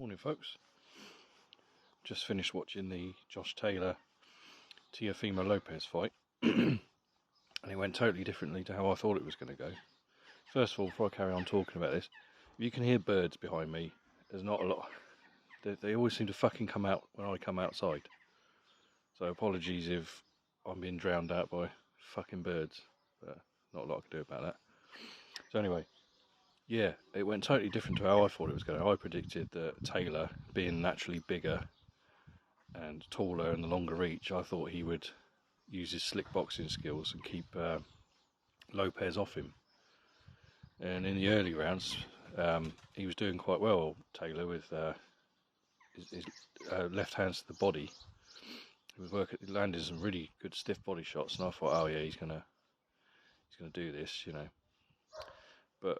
Morning, folks. Just finished watching the Josh Taylor Teofimo Lopez fight, and it went totally differently to how I thought it was going to go. First of all, before I carry on talking about this, if you can hear birds behind me, there's not a lot. They always seem to fucking come out when I come outside. So apologies if I'm being drowned out by fucking birds, but not a lot I can do about that. So anyway, yeah, it went totally different to how I thought it was going to. I predicted that Taylor, being naturally bigger and taller and the longer reach, I thought he would use his slick boxing skills and keep Lopez off him. And in the early rounds, he was doing quite well, Taylor, with his left hands to the body. He was landing some really good stiff body shots, and I thought, oh yeah, he's gonna do this, you know. But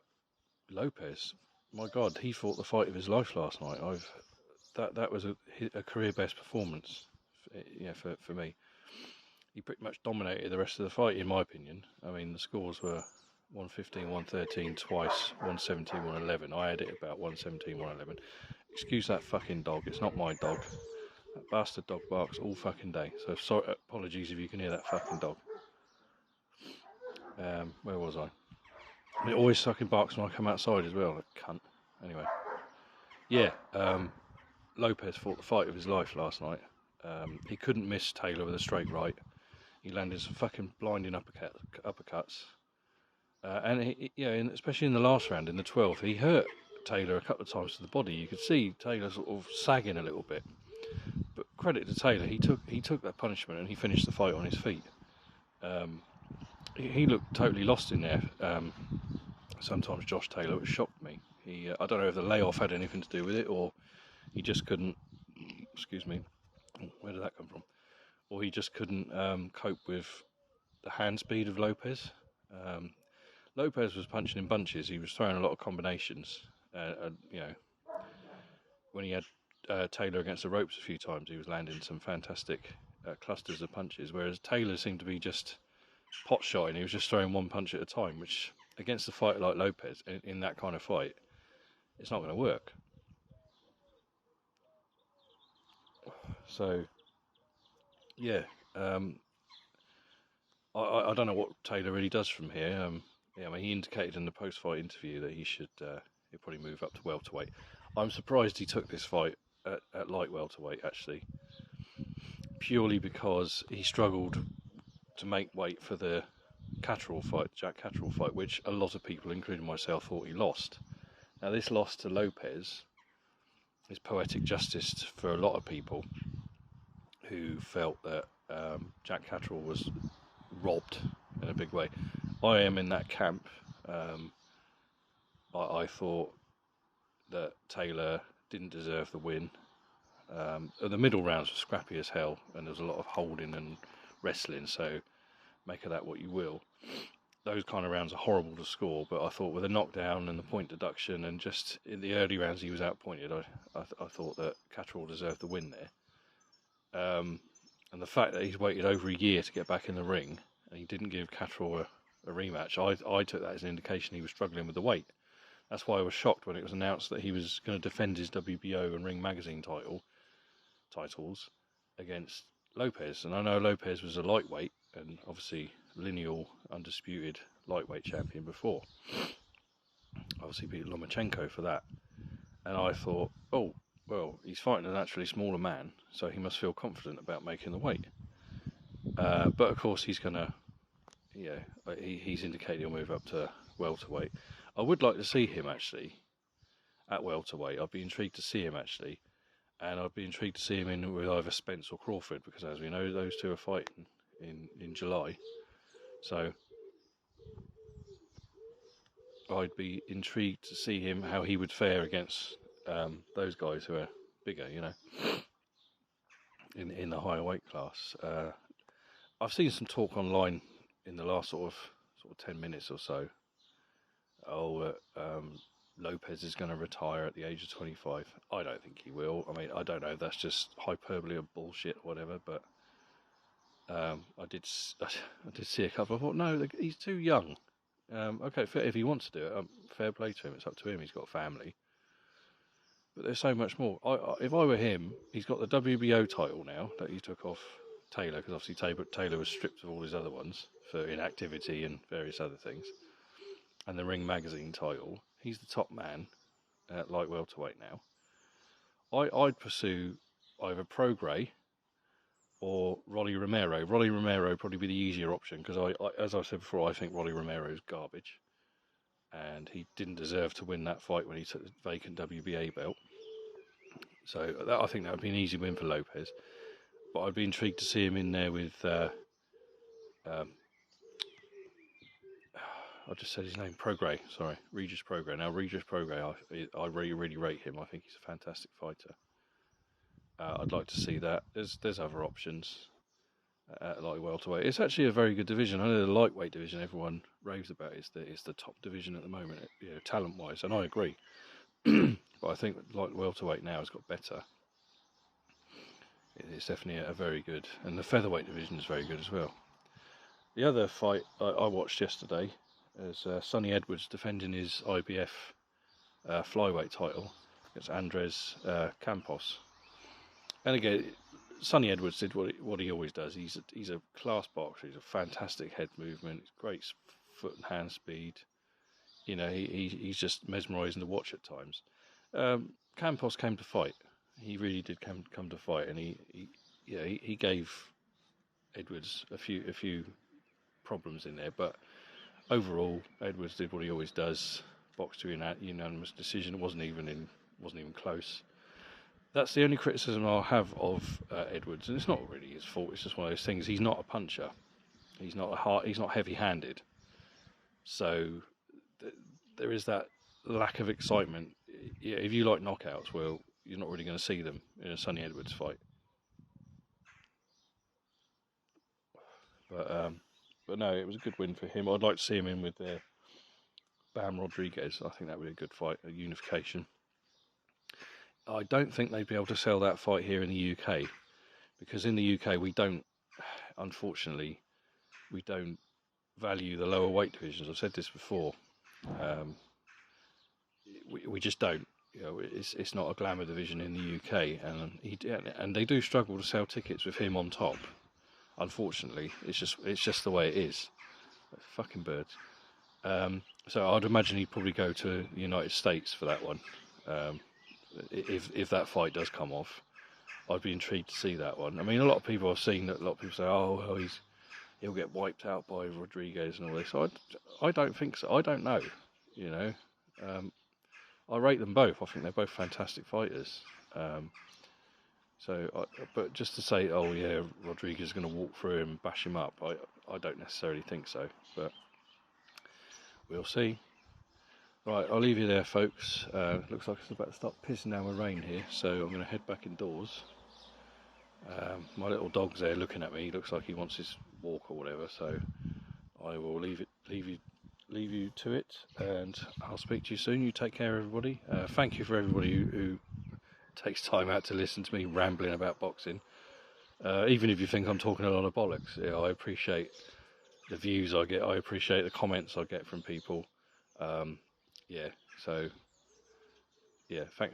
Lopez, my God, he fought the fight of his life last night. That was a career best performance, for me. He pretty much dominated the rest of the fight, in my opinion. I mean, the scores were 115, 113 twice, 117, 111. I had it about 117, 111. Excuse that fucking dog. It's not my dog. That bastard dog barks all fucking day. So sorry, apologies if you can hear that fucking dog. Where was I? It always fucking barks when I come outside as well, that cunt. Anyway. Yeah, Lopez fought the fight of his life last night. He couldn't miss Taylor with a straight right. He landed some fucking blinding uppercuts. And especially in the last round, in the 12th, he hurt Taylor a couple of times to the body. You could see Taylor sort of sagging a little bit. But credit to Taylor, he took that punishment and he finished the fight on his feet. He looked totally lost in there. Sometimes Josh Taylor, which shocked me. I don't know if the layoff had anything to do with it, or he just couldn't. Excuse me. Where did that come from? Or he just couldn't cope with the hand speed of Lopez. Lopez was punching in bunches. He was throwing a lot of combinations. When he had Taylor against the ropes a few times, he was landing some fantastic clusters of punches, whereas Taylor seemed to be just pot-shotting. He was just throwing one punch at a time, which, against a fighter like Lopez, in that kind of fight, it's not going to work. So, yeah, I don't know what Taylor really does from here. He indicated in the post-fight interview that he'll probably move up to welterweight. I'm surprised he took this fight at light welterweight, actually, purely because he struggled to make weight for the Jack Catterall fight, which a lot of people, including myself, thought he lost. Now, this loss to Lopez is poetic justice for a lot of people who felt that Jack Catterall was robbed in a big way. I am in that camp. I thought that Taylor didn't deserve the win. The middle rounds were scrappy as hell, and there was a lot of holding and wrestling, so make of that what you will. Those kind of rounds are horrible to score, but I thought with a knockdown and the point deduction, and just in the early rounds he was outpointed, I thought that Catterall deserved the win there. And the fact that he's waited over a year to get back in the ring, and he didn't give Catterall a rematch, I took that as an indication he was struggling with the weight. That's why I was shocked when it was announced that he was going to defend his WBO and Ring Magazine titles against Lopez. And I know Lopez was a lightweight, and obviously lineal, undisputed lightweight champion before. Obviously beat Lomachenko for that. And I thought, oh, well, he's fighting a naturally smaller man, so he must feel confident about making the weight. But of course he's going to, he's indicated he'll move up to welterweight. I would like to see him, actually, at welterweight. I'd be intrigued to see him, actually. And I'd be intrigued to see him in with either Spence or Crawford, because as we know, those two are fighting in July. So I'd be intrigued to see him, how he would fare against those guys who are bigger, in the higher weight class. I've seen some talk online in the last sort of 10 minutes or so. Lopez is going to retire at the age of 25. I don't think he will. I mean, I don't know if that's just hyperbole or bullshit or whatever, but I did see a couple. I thought, no, he's too young. Okay, if he wants to do it, fair play to him. It's up to him. He's got a family. But there's so much more. If I were him, he's got the WBO title now that he took off Taylor, because obviously Taylor was stripped of all his other ones for inactivity and various other things, and the Ring Magazine title. He's the top man at light welterweight now. I'd pursue either Prograis or Rolly Romero. Rolly Romero would probably be the easier option, because as I said before, I think Rolly Romero's garbage, and he didn't deserve to win that fight when he took the vacant WBA belt. So I think that would be an easy win for Lopez. But I'd be intrigued to see him in there with I just said his name, Prograis. Sorry, Regis Prograis. Now Regis Prograis, I really rate him. I think he's a fantastic fighter. I'd like to see that. There's other options at light welterweight. It's actually a very good division. I know the lightweight division everyone raves about. It's the top division at the moment, talent wise, and I agree. But I think light welterweight now has got better. It's definitely a very good, and the featherweight division is very good as well. The other fight I watched yesterday is Sonny Edwards defending his IBF flyweight title against Andres Campos. And again, Sonny Edwards did what he always does. He's a class boxer. He's a fantastic head movement, great foot and hand speed. He's just mesmerising to watch at times. Campos came to fight. He really did come to fight, and he gave Edwards a few problems in there, but overall Edwards did what he always does, boxed to a unanimous decision. It wasn't even close. That's the only criticism I'll have of Edwards, and it's not really his fault. It's just one of those things. He's not a puncher. He's not heavy-handed. So there is that lack of excitement. Yeah, if you like knockouts, well, you're not really going to see them in a Sonny Edwards fight. But no, it was a good win for him. I'd like to see him in with Bam Rodriguez. I think that would be a good fight, a unification. I don't think they'd be able to sell that fight here in the UK, because in the UK unfortunately, we don't value the lower weight divisions. I've said this before. We just don't. It's not a glamour division in the UK, and they do struggle to sell tickets with him on top. Unfortunately, it's just the way it is. Fucking birds. So I'd imagine he'd probably go to the United States for that one. If that fight does come off, I'd be intrigued to see that one. I mean, a lot of people I've seen that a lot of people say, "Oh, well, he'll get wiped out by Rodriguez and all this." I don't think so. I don't know. I rate them both. I think they're both fantastic fighters. But just to say, oh yeah, Rodriguez is going to walk through him and bash him up, I don't necessarily think so. But we'll see. Right, I'll leave you there, folks. Looks like it's about to start pissing down with rain here, so I'm going to head back indoors. My little dog's there looking at me. He looks like he wants his walk or whatever, so I will leave you to it, and I'll speak to you soon. You take care, everybody. Thank you for everybody who takes time out to listen to me rambling about boxing. Even if you think I'm talking a lot of bollocks, I appreciate the views I get. I appreciate the comments I get from people.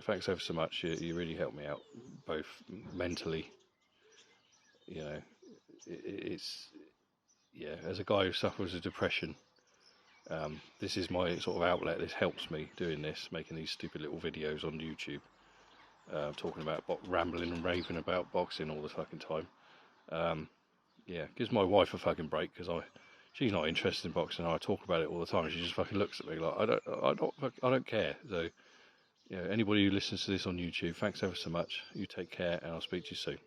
Thanks ever so much. You really helped me out, both mentally. As a guy who suffers with depression, this is my sort of outlet. This helps me doing this, making these stupid little videos on YouTube, talking about rambling and raving about boxing all the fucking time. Gives my wife a fucking break, because she's not interested in boxing. I talk about it all the time. She just fucking looks at me like I don't care. So, anybody who listens to this on YouTube, thanks ever so much. You take care, and I'll speak to you soon.